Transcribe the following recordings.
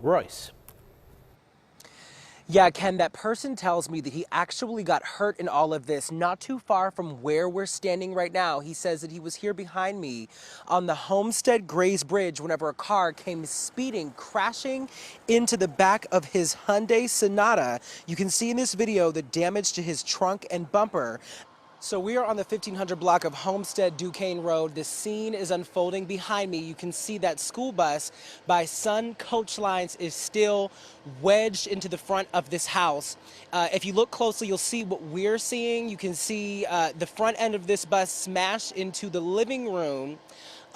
Royce. Yeah, Ken, that person tells me that he actually got hurt in all of this not too far from where we're standing right now. He says that he was here behind me on the Homestead Grays Bridge whenever a car came speeding, crashing into the back of his Hyundai Sonata. You can see in this video the damage to his trunk and bumper. So we are on the 1500 block of Homestead Duquesne Road. The scene is unfolding behind me. You can see that school bus by Sun Coach Lines is still wedged into the front of this house. If you look closely, you'll see what we're seeing. You can see the front end of this bus smashed into the living room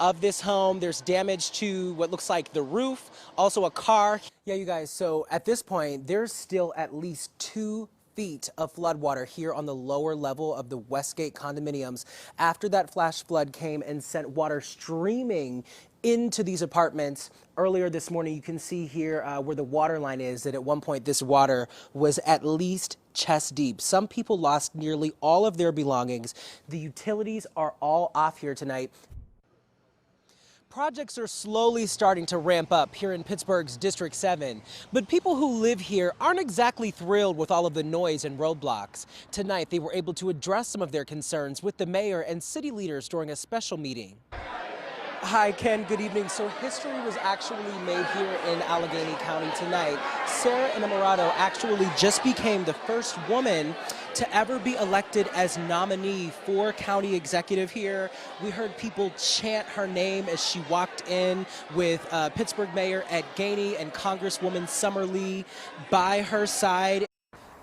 of this home. There's damage to what looks like the roof, also a car. Yeah, you guys, so at this point, there's still at least 2 feet of floodwater here on the lower level of the Westgate condominiums after that flash flood came and sent water streaming into these apartments. Earlier this morning, you can see here where the water line is that at one point this water was at least chest deep. Some people lost nearly all of their belongings. The utilities are all off here tonight. Projects are slowly starting to ramp up here in Pittsburgh's District 7, but people who live here aren't exactly thrilled with all of the noise and roadblocks. Tonight, they were able to address some of their concerns with the mayor and city leaders during a special meeting. Hi, Ken. Good evening. So history was actually made here in Allegheny County tonight. Sarah Innamorato actually just became the first woman to ever be elected as nominee for county executive here. We heard people chant her name as she walked in with Pittsburgh Mayor Ed Gainey and Congresswoman Summer Lee by her side.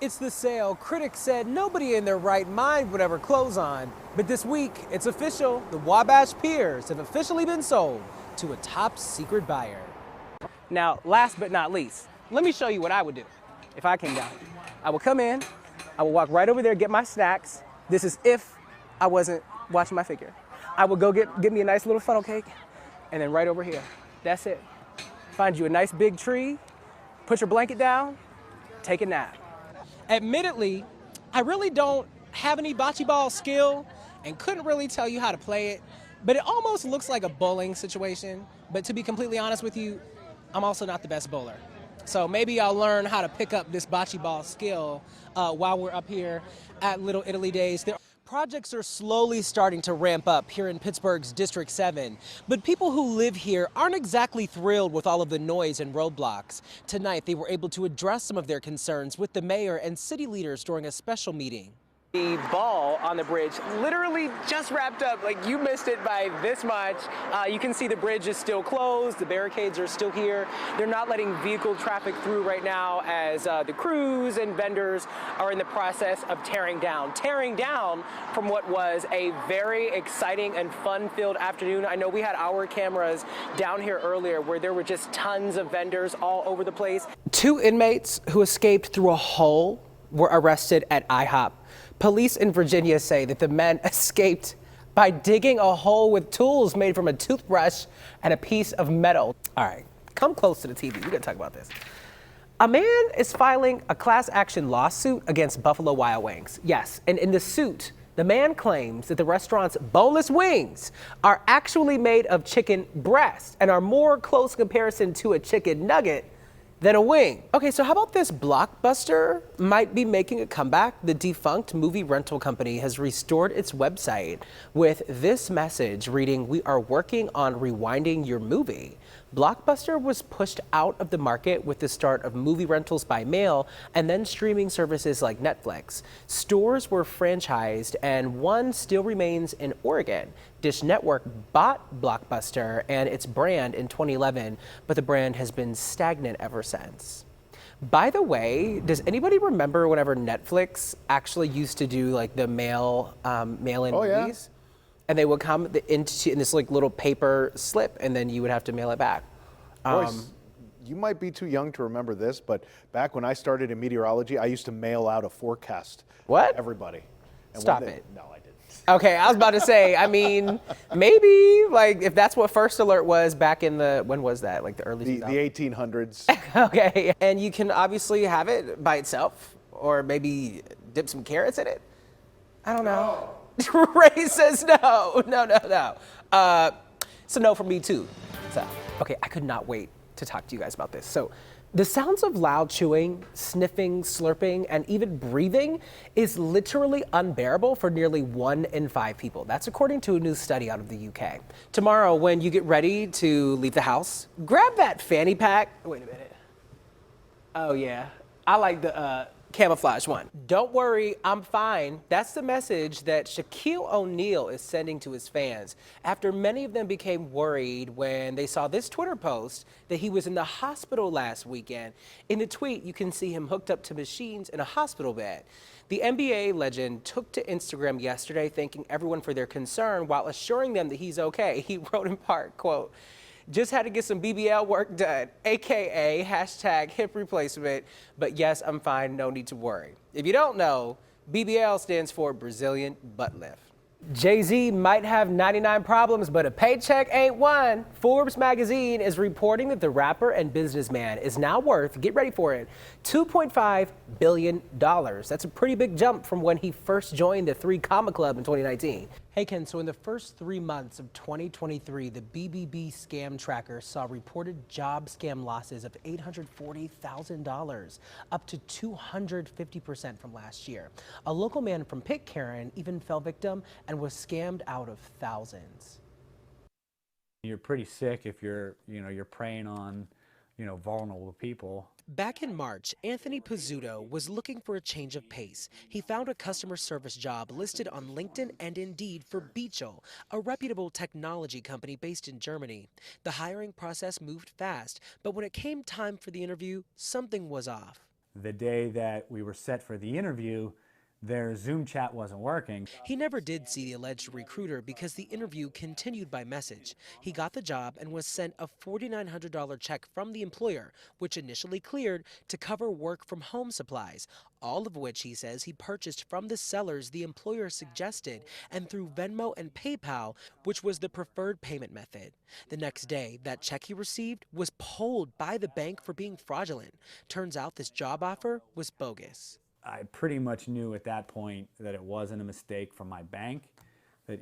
It's the sale. Critics said nobody in their right mind would ever close on. But this week, it's official. The Wabash Piers have officially been sold to a top secret buyer. Now, last but not least, let me show you what I would do if I came down. I would come in, I would walk right over there, get my snacks. This is if I wasn't watching my figure. I would go get me a nice little funnel cake, and then right over here, that's it. Find you a nice big tree, put your blanket down, take a nap. Admittedly, I really don't have any bocce ball skill and couldn't really tell you how to play it, but it almost looks like a bowling situation. But to be completely honest with you, I'm also not the best bowler. So maybe I'll learn how to pick up this bocce ball skill while we're up here at Little Italy Days. Projects are slowly starting to ramp up here in Pittsburgh's District 7, but people who live here aren't exactly thrilled with all of the noise and roadblocks. Tonight, they were able to address some of their concerns with the mayor and city leaders during a special meeting. The ball on the bridge literally just wrapped up. Like, you missed it by this much. You can see the bridge is still closed. The barricades are still here. They're not letting vehicle traffic through right now as the crews and vendors are in the process of tearing down from what was a very exciting and fun-filled afternoon. I know we had our cameras down here earlier where there were just tons of vendors all over the place. 2 inmates who escaped through a hole were arrested at IHOP. Police in Virginia say that the men escaped by digging a hole with tools made from a toothbrush and a piece of metal. All right, come close to the TV. We're gonna talk about this. A man is filing a class action lawsuit against Buffalo Wild Wings. Yes, and in the suit, the man claims that the restaurant's boneless wings are actually made of chicken breast and are more close comparison to a chicken nugget than a wing. Okay, so how about this? Blockbuster might be making a comeback. The defunct movie rental company has restored its website with this message reading, "We are working on rewinding your movie." Blockbuster was pushed out of the market with the start of movie rentals by mail and then streaming services like Netflix. Stores were franchised and one still remains in Oregon. Dish Network bought Blockbuster and its brand in 2011, but the brand has been stagnant ever since. By the way, does anybody remember whenever Netflix actually used to do like the mail-in movies? Yeah. And they would come in this like little paper slip, and then you would have to mail it back. Royce, you might be too young to remember this, but back when I started in meteorology, I used to mail out a forecast. What? To everybody. And Stop it. No, I didn't. Okay, I was about to say, I mean, maybe like if that's what First Alert was back in the, when was that? Like the early 2000s? The 1800s. Okay, and you can obviously have it by itself, or maybe dip some carrots in it. I don't know. Ray says no. So no from me too. So, okay, I could not wait to talk to you guys about this. So the sounds of loud chewing, sniffing, slurping, and even breathing is literally unbearable for nearly 1 in 5 people. That's according to a new study out of the UK. Tomorrow, when you get ready to leave the house, grab that fanny pack. Wait a minute. Oh yeah, I like the camouflage one. Don't worry, I'm fine. That's the message that Shaquille O'Neal is sending to his fans after many of them became worried when they saw this Twitter post that he was in the hospital last weekend. In the tweet, you can see him hooked up to machines in a hospital bed. The NBA legend took to Instagram yesterday thanking everyone for their concern while assuring them that he's okay. He wrote in part, quote, "Just had to get some BBL work done, AKA hashtag hip replacement, but yes, I'm fine, no need to worry." If you don't know, BBL stands for Brazilian butt lift. Jay-Z might have 99 problems, but a paycheck ain't one. Forbes magazine is reporting that the rapper and businessman is now worth, get ready for it, $2.5 billion. That's a pretty big jump from when he first joined the 3 Comma Club in 2019. Hey Ken, so in the first 3 months of 2023, the BBB scam tracker saw reported job scam losses of $840,000, up to 250% from last year. A local man from Pitcairn even fell victim and was scammed out of thousands. You're pretty sick if you're preying on, vulnerable people. Back in March, Anthony Pizzuto was looking for a change of pace. He found a customer service job listed on LinkedIn and Indeed for Beechel, a reputable technology company based in Germany. The hiring process moved fast, but when it came time for the interview, something was off. The day that we were set for the interview, their Zoom chat wasn't working. He never did see the alleged recruiter because the interview continued by message. He got the job and was sent a $4,900 check from the employer, which initially cleared to cover work from home supplies, all of which he says he purchased from the sellers the employer suggested and through Venmo and PayPal, which was the preferred payment method. The next day, that check he received was pulled by the bank for being fraudulent. Turns out this job offer was bogus. I pretty much knew at that point that it wasn't a mistake from my bank, that,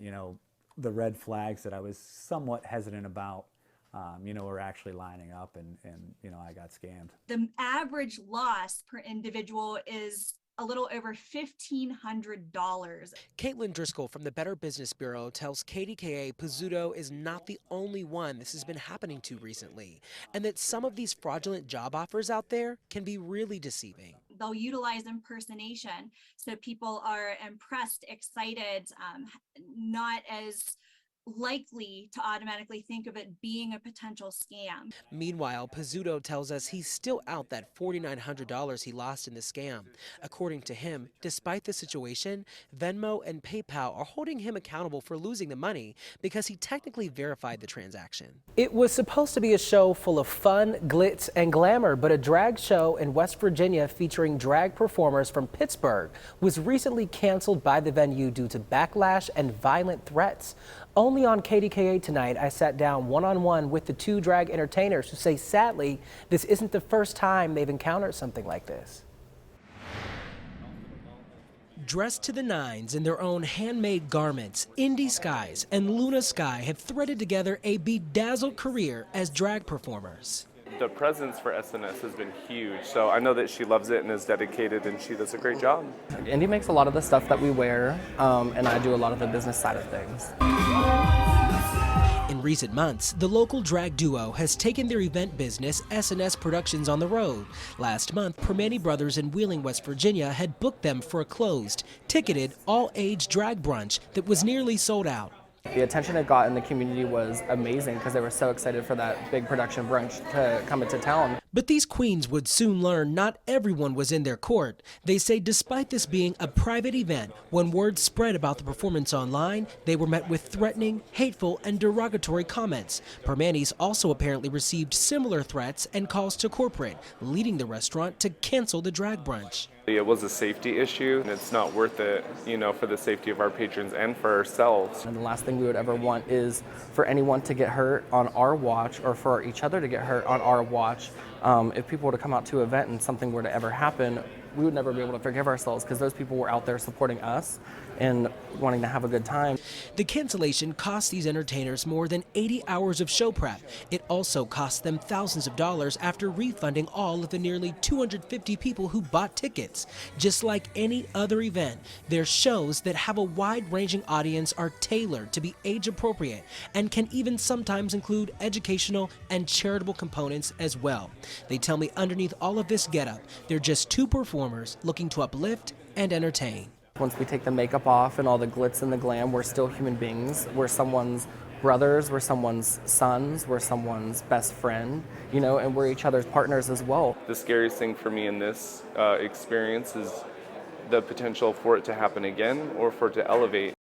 the red flags that I was somewhat hesitant about, were actually lining up and I got scammed. The average loss per individual is a little over $1,500. Caitlin Driscoll from the Better Business Bureau tells KDKA Pizzuto is not the only one this has been happening to recently, and that some of these fraudulent job offers out there can be really deceiving. They'll utilize impersonation, so people are impressed, excited, not as likely to automatically think of it being a potential scam. Meanwhile, Pizzuto tells us he's still out that $4,900 he lost in the scam. According to him, despite the situation, Venmo and PayPal are holding him accountable for losing the money because he technically verified the transaction. It was supposed to be a show full of fun, glitz, and glamour, but a drag show in West Virginia featuring drag performers from Pittsburgh was recently canceled by the venue due to backlash and violent threats. Only on KDKA tonight, I sat down one-on-one with the 2 drag entertainers who say, sadly, this isn't the first time they've encountered something like this. Dressed to the nines in their own handmade garments, Indy Skies and Luna Sky have threaded together a bedazzled career as drag performers. The presence for SNS has been huge, so I know that she loves it and is dedicated, and she does a great job. Indy makes a lot of the stuff that we wear, and I do a lot of the business side of things. In recent months, the local drag duo has taken their event business, SNS Productions, on the road. Last month, Permane Brothers in Wheeling, West Virginia had booked them for a closed, ticketed, all-age drag brunch that was nearly sold out. The attention it got in the community was amazing because they were so excited for that big production brunch to come into town. But these queens would soon learn not everyone was in their court. They say despite this being a private event, when word spread about the performance online, they were met with threatening, hateful, and derogatory comments. Permane's also apparently received similar threats and calls to corporate, leading the restaurant to cancel the drag brunch. It was a safety issue, and it's not worth it, for the safety of our patrons and for ourselves. And the last thing we would ever want is for anyone to get hurt on our watch or for each other to get hurt on our watch. If people were to come out to an event and something were to ever happen, we would never be able to forgive ourselves because those people were out there supporting us and wanting to have a good time. The cancellation cost these entertainers more than 80 hours of show prep. It also cost them thousands of dollars after refunding all of the nearly 250 people who bought tickets. Just like any other event, their shows that have a wide-ranging audience are tailored to be age-appropriate and can even sometimes include educational and charitable components as well. They tell me underneath all of this getup, they're just two performers looking to uplift and entertain. Once we take the makeup off and all the glitz and the glam, we're still human beings. We're someone's brothers, we're someone's sons, we're someone's best friend, you know, and we're each other's partners as well. The scariest thing for me in this experience is the potential for it to happen again or for it to elevate.